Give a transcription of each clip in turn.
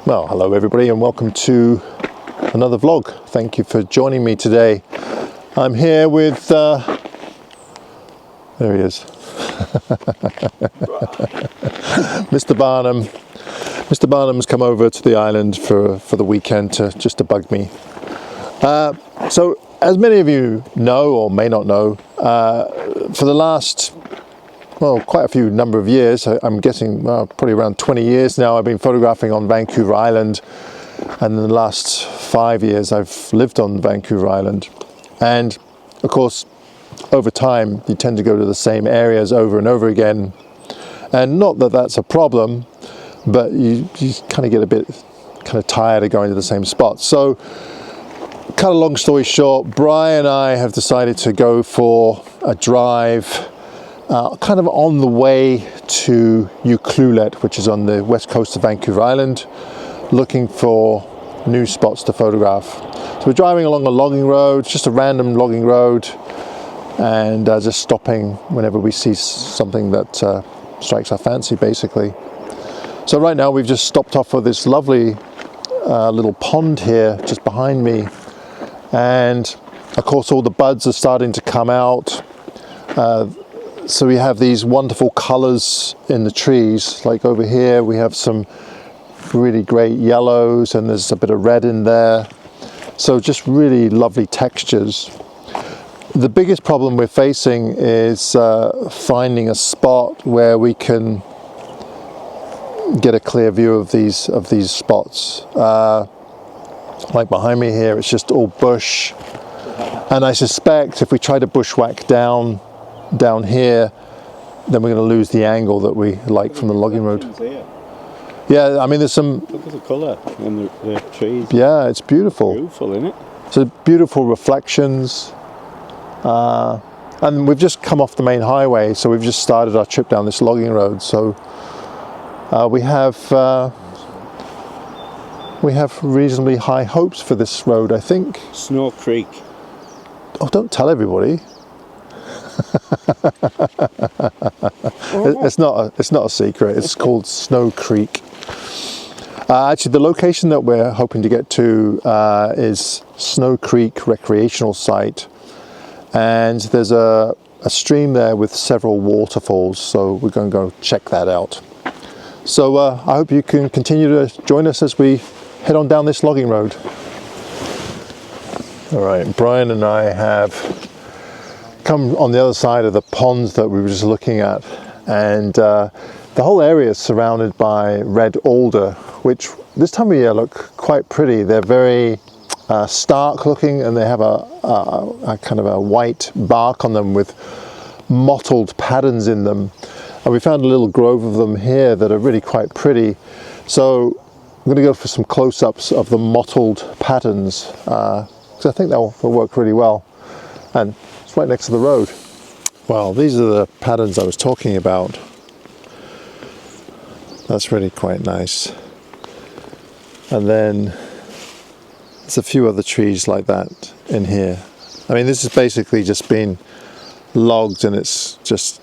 Well, hello everybody and welcome to another vlog. Thank you for joining me today. I'm here with, there he is, Mr. Barnham. Mr. Barnham's come over to the island for the weekend just to bug me. So as many of you know or may not know, for the last quite a few number of years, I'm guessing probably around 20 years now, I've been photographing on Vancouver Island, and in the last 5 years I've lived on Vancouver Island. And of course, over time you tend to go to the same areas over and over again, and not that that's a problem, but you kind of get a bit tired of going to the same spots. So cut a long story short, Brian and I have decided to go for a drive kind of on the way to Ucluelet, which is on the west coast of Vancouver Island, looking for new spots to photograph. So we're driving along a logging road, just a random logging road, and just stopping whenever we see something that strikes our fancy, basically. So right now we've just stopped off for this lovely little pond here just behind me, and of course all the buds are starting to come out. So we have these wonderful colors in the trees. Like over here we have some really great yellows, and there's a bit of red in there. So just really lovely textures. The biggest problem we're facing is finding a spot where we can get a clear view of these spots. Like behind me here, it's just all bush, and I suspect if we try to bushwhack down here, then we're going to lose the angle that we like from the logging road. Yeah, I mean there's some... Look at the colour in the trees. Yeah, it's beautiful. Beautiful, isn't it? So beautiful reflections. And we've just come off the main highway, so we've just started our trip down this logging road. So we have reasonably high hopes for this road, I think. Snow Creek. Oh, don't tell everybody. It's not a secret. It's called Snow Creek. Actually, the location that we're hoping to get to is Snow Creek Recreational Site, and there's a stream there with several waterfalls, so we're going to go check that out. So I hope you can continue to join us as we head on down this logging road. All right, Brian and I have come on the other side of the ponds that we were just looking at, and the whole area is surrounded by red alder, which this time of year look quite pretty. They're very stark looking, and they have a kind of a white bark on them with mottled patterns in them. And we found a little grove of them here that are really quite pretty. So I'm going to go for some close-ups of the mottled patterns, because I think they'll work really well. And it's right next to the road. Well, these are the patterns I was talking about. That's really quite nice. And then there's a few other trees like that in here. I mean, this has basically just been logged, and it's just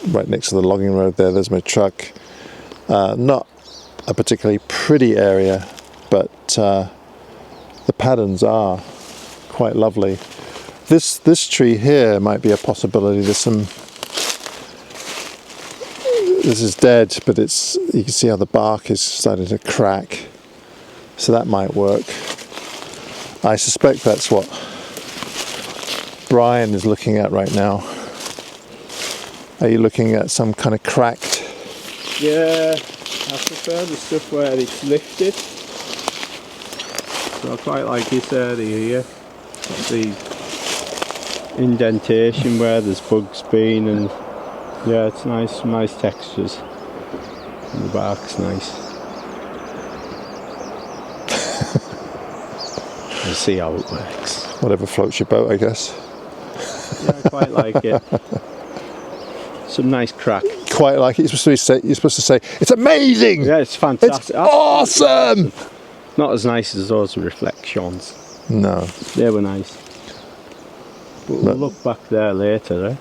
right next to the logging road there. There's my truck. Not a particularly pretty area, but the patterns are quite lovely. This tree here might be a possibility. There's some... This is dead, but you can see how the bark is starting to crack. So that might work. I suspect that's what Brian is looking at right now. Are you looking at some kind of cracked? Yeah, I prefer the stuff where it's lifted. So I quite like this area here. Got the indentation where there's bugs been, and yeah, it's nice textures. And the bark's nice. We'll see how it works. Whatever floats your boat, I guess. Yeah, I quite like it. Some nice crack. Quite like it. You're supposed to say, it's amazing! Yeah, it's fantastic. It's awesome! Not as nice as those reflections. No. They were nice. We'll look back there later, eh?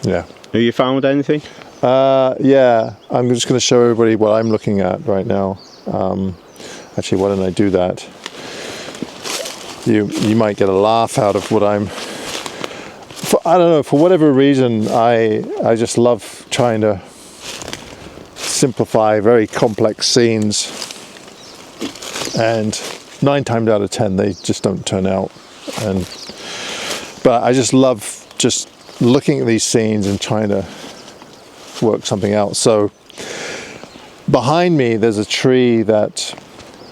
Yeah. Have you found anything? Yeah, I'm just going to show everybody what I'm looking at right now. Actually, why don't I do that? You might get a laugh out of what I'm... I don't know, for whatever reason, I just love trying to simplify very complex scenes, and 9 times out of 10 they just don't turn out. But I just love just looking at these scenes and trying to work something out. So behind me there's a tree that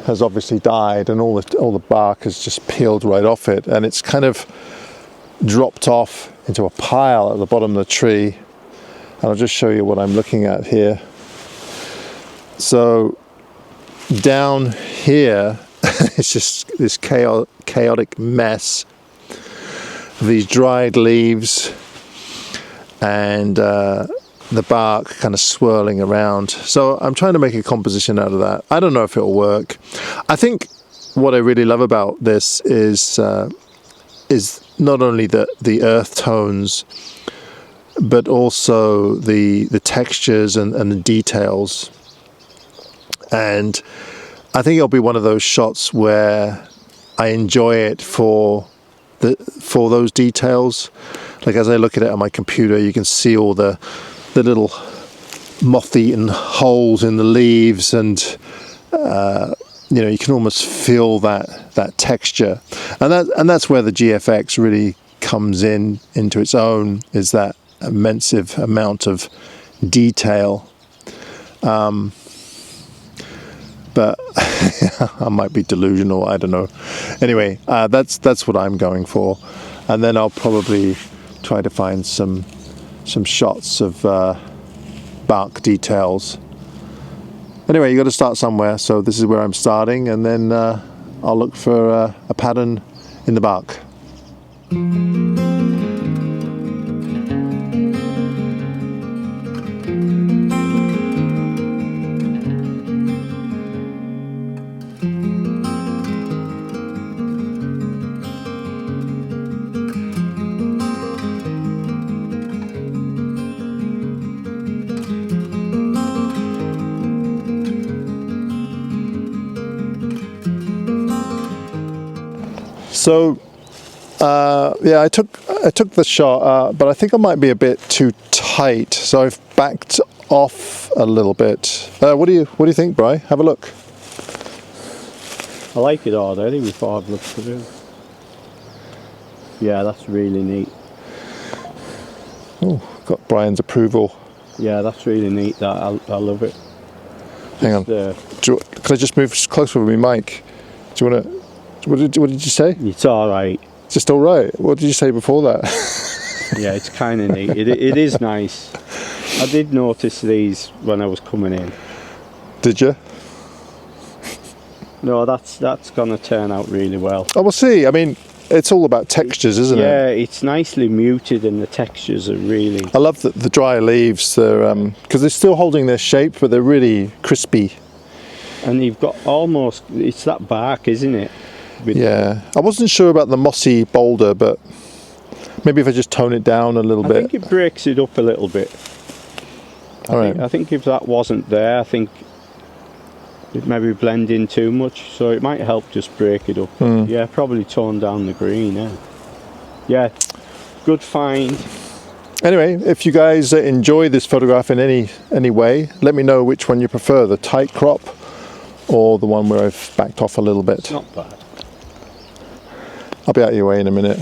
has obviously died, and all the bark has just peeled right off it, and it's kind of dropped off into a pile at the bottom of the tree. And I'll just show you what I'm looking at here. So down here it's just this chaotic mess of these dried leaves and the bark kind of swirling around. So I'm trying to make a composition out of that. I don't know if it'll work. I think what I really love about this is not only the earth tones, but also the textures and the details. And I think it'll be one of those shots where I enjoy it for those details. Like as I look at it on my computer, you can see all the little moth-eaten holes in the leaves, and you can almost feel that texture, and that's where the GFX really comes into its own, is that immense amount of detail. But I might be delusional, I don't know. Anyway, that's what I'm going for, and then I'll probably try to find some shots of bark details. Anyway, you got to start somewhere, so this is where I'm starting, and then I'll look for a pattern in the bark. So yeah, I took the shot, but I think I might be a bit too tight, so I've backed off a little bit. What do you think, Bri? Have a look. I like it already before I've looked at it. Yeah, that's really neat. Oh, got Brian's approval. Yeah, that's really neat. That I love it. Hang on. Can I just move closer with my mic? Do you want to? What did you say? It's all right. Just all right. What did you say before that? Yeah, it's kind of neat. It is nice. I did notice these when I was coming in. Did you? No, that's gonna turn out really well. Oh, we'll see. I mean, it's all about textures, isn't it? Yeah, it's nicely muted, and the textures are really... I love the dry leaves. They're because they're still holding their shape, but they're really crispy. And you've got almost... It's that bark, isn't it? Yeah, I wasn't sure about the mossy boulder, but maybe if I just tone it down a little bit. I think it breaks it up a little bit. I think if that wasn't there, I think it maybe blend in too much, so it might help just break it up. Yeah, probably tone down the green. Yeah, good find. Anyway, if you guys enjoy this photograph in any way, let me know which one you prefer, the tight crop or the one where I've backed off a little bit. It's not bad. I'll be out of your way in a minute.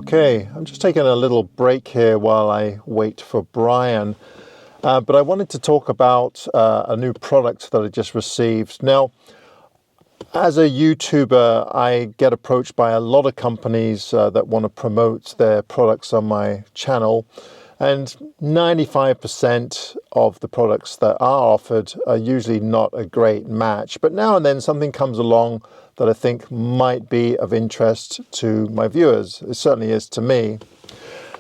Okay, I'm just taking a little break here while I wait for Brian, but I wanted to talk about a new product that I just received. Now, as a YouTuber, I get approached by a lot of companies that want to promote their products on my channel, and 95% of the products that are offered are usually not a great match. But now and then something comes along that I think might be of interest to my viewers. It certainly is to me.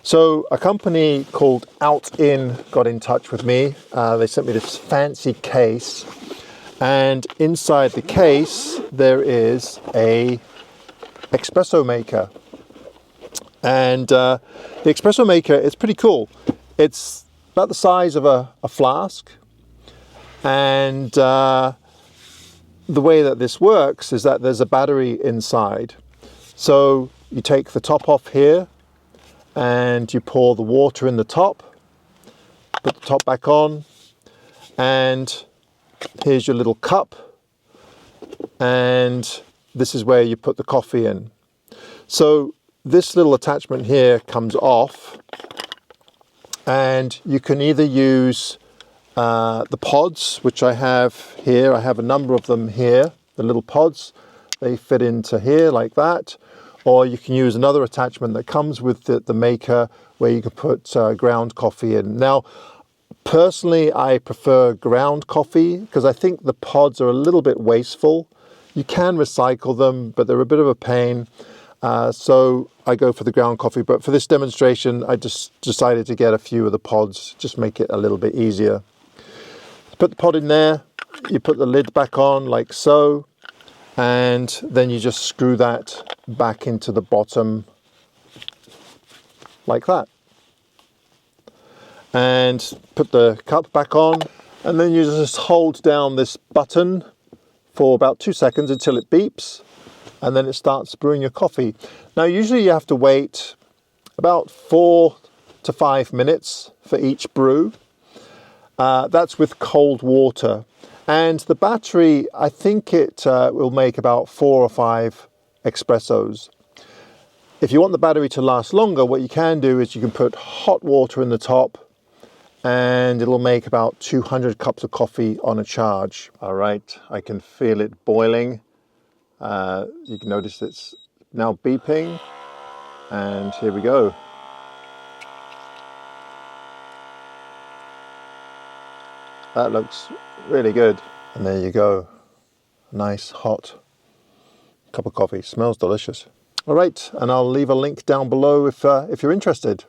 So a company called Alder got in touch with me. They sent me this fancy case, and inside the case there is a espresso maker. And the espresso maker is pretty cool. It's about the size of a flask, and the way that this works is that there's a battery inside. So you take the top off here and you pour the water in the top, put the top back on, and here's your little cup, and this is where you put the coffee in. So this little attachment here comes off, and you can either use the pods, which I have here. I have a number of them here, the little pods. They fit into here like that. Or you can use another attachment that comes with the maker, where you can put ground coffee in. Now, personally, I prefer ground coffee because I think the pods are a little bit wasteful. You can recycle them, but they're a bit of a pain. So I go for the ground coffee. But for this demonstration, I just decided to get a few of the pods, just make it a little bit easier. Put the pod in there, you put the lid back on like so, and then you just screw that back into the bottom like that. And put the cup back on, and then you just hold down this button for about 2 seconds until it beeps, and then it starts brewing your coffee. Now usually you have to wait about 4 to 5 minutes for each brew. That's with cold water, and the battery, I think it will make about 4 or 5 espressos. If you want the battery to last longer, what you can do is you can put hot water in the top, and it'll make about 200 cups of coffee on a charge. All right, I can feel it boiling. You can notice it's now beeping, and here we go. That looks really good. And there you go. Nice hot cup of coffee. Smells delicious. All right, and I'll leave a link down below if you're interested.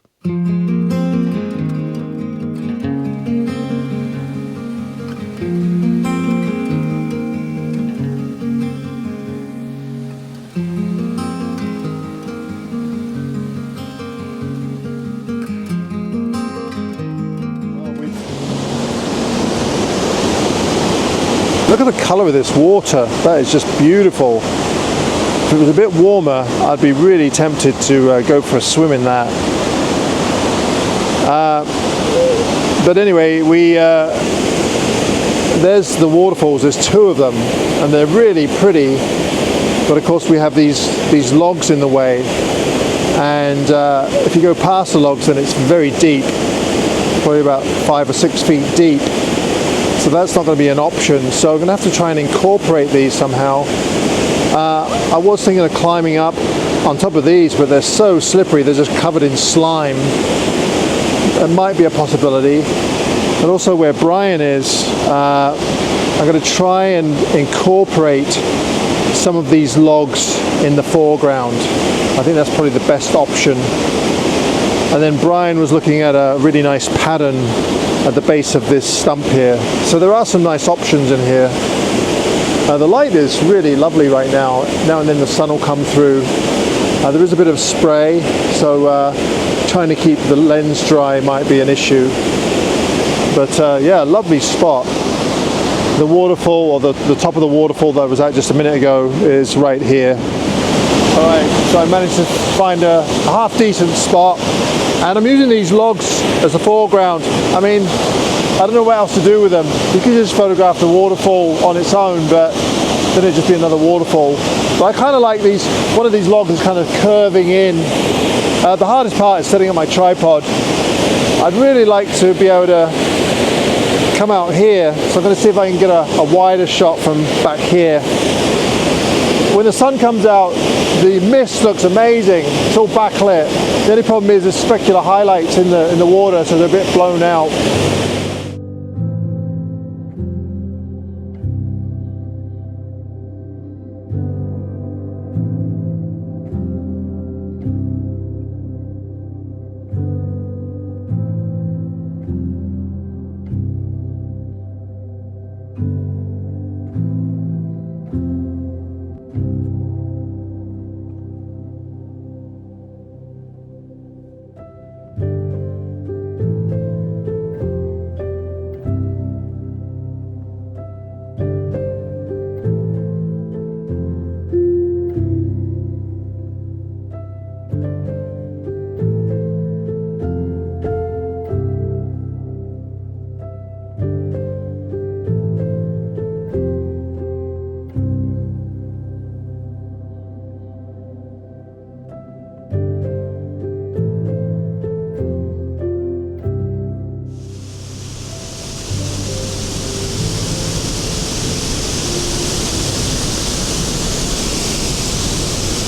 Look at the colour of this water. That is just beautiful. If it was a bit warmer, I'd be really tempted to go for a swim in that. But anyway, there's the waterfalls. There's 2 of them, and they're really pretty. But of course, we have these logs in the way, and if you go past the logs, then it's very deep, probably about 5 or 6 feet deep. So that's not going to be an option. So I'm going to have to try and incorporate these somehow. I was thinking of climbing up on top of these, but they're so slippery, they're just covered in slime. That might be a possibility. And also where Brian is, I'm going to try and incorporate some of these logs in the foreground. I think that's probably the best option. And then Brian was looking at a really nice pattern at the base of this stump here. So there are some nice options in here. The light is really lovely right now. Now and then the sun will come through. There is a bit of spray, so trying to keep the lens dry might be an issue. But yeah, lovely spot. The waterfall, or the top of the waterfall that I was at just a minute ago, is right here. All right, so I managed to find a half decent spot, and I'm using these logs as a foreground. I mean, I don't know what else to do with them. You could just photograph the waterfall on its own, but then it'd just be another waterfall. But I kind of like these, one of these logs is kind of curving in The hardest part is setting up my tripod. I'd really like to be able to come out here, so I'm going to see if I can get a wider shot from back here. When the sun comes out, the mist looks amazing. It's all backlit. The only problem is there's specular highlights in the water, so they're a bit blown out.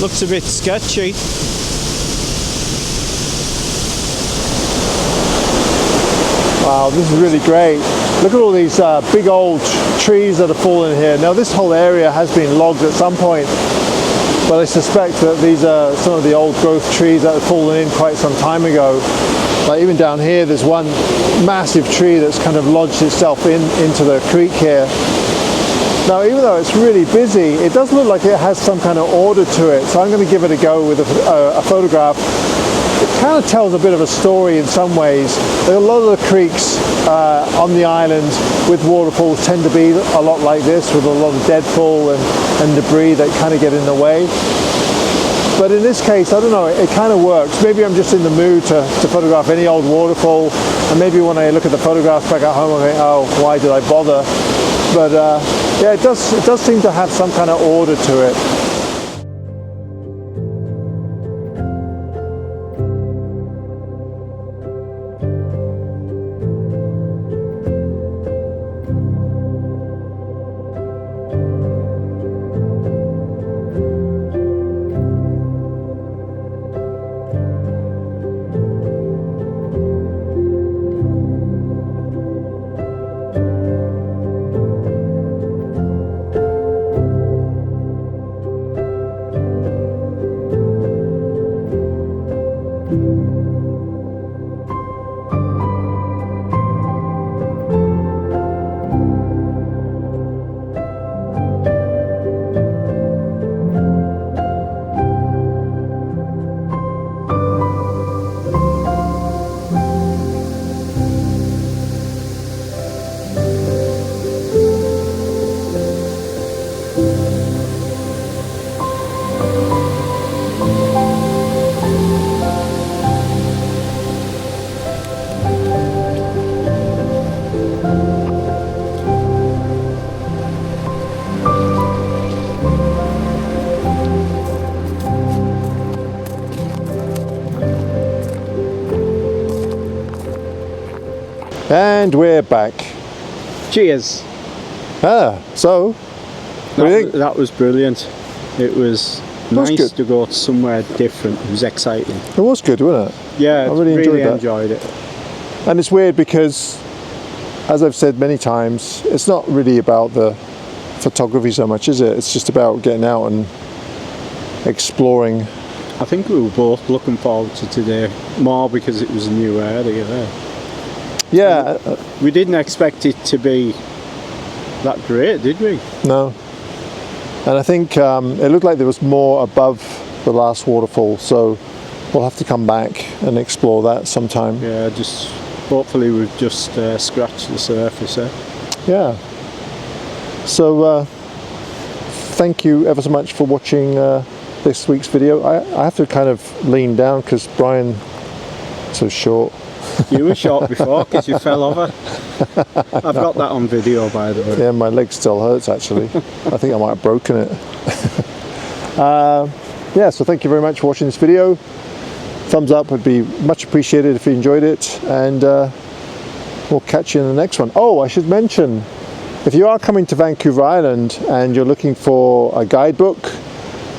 Looks a bit sketchy. Wow, this is really great. Look at all these big old trees that are falling here. Now this whole area has been logged at some point, but I suspect that these are some of the old growth trees that have fallen in quite some time ago. Like even down here, there's one massive tree that's kind of lodged itself into the creek here. Now, even though it's really busy, it does look like it has some kind of order to it. So I'm going to give it a go with a photograph. It kind of tells a bit of a story in some ways. There are a lot of the creeks on the island with waterfalls tend to be a lot like this, with a lot of deadfall and debris that kind of get in the way. But in this case, I don't know, it kind of works. Maybe I'm just in the mood to photograph any old waterfall, and maybe when I look at the photographs back at home, I think, oh, why did I bother? But yeah, it does seem to have some kind of order to it. And we're back. Cheers. So, what do you think? That was brilliant. It was nice to go somewhere different. It was exciting. It was good, wasn't it? Yeah, I really enjoyed enjoyed it. And it's weird because, as I've said many times, it's not really about the photography so much, is it? It's just about getting out and exploring. I think we were both looking forward to today more because it was a new area there. Yeah. We didn't expect it to be that great, did we? No. And I think it looked like there was more above the last waterfall, so we'll have to come back and explore that sometime. Yeah, just hopefully we've just scratched the surface there. Yeah. So thank you ever so much for watching this week's video. I have to kind of lean down because Brian's so short. You were short before because you fell over. I've got that on video, by the way. Yeah, my leg still hurts actually. I think I might have broken it. Yeah, so thank you very much for watching this video. thumbs up would be much appreciated if you enjoyed it, and we'll catch you in the next one. Oh, I should mention, if you are coming to Vancouver Island and you're looking for a guidebook,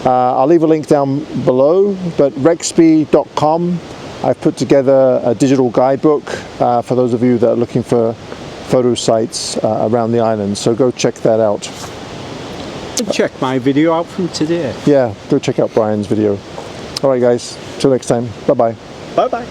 I'll leave a link down below, but rexby.com, I've put together a digital guidebook for those of you that are looking for photo sites around the island, so go check that out. And check my video out from today. Yeah, go check out Brian's video. All right, guys, till next time. Bye-bye. Bye-bye.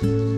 you.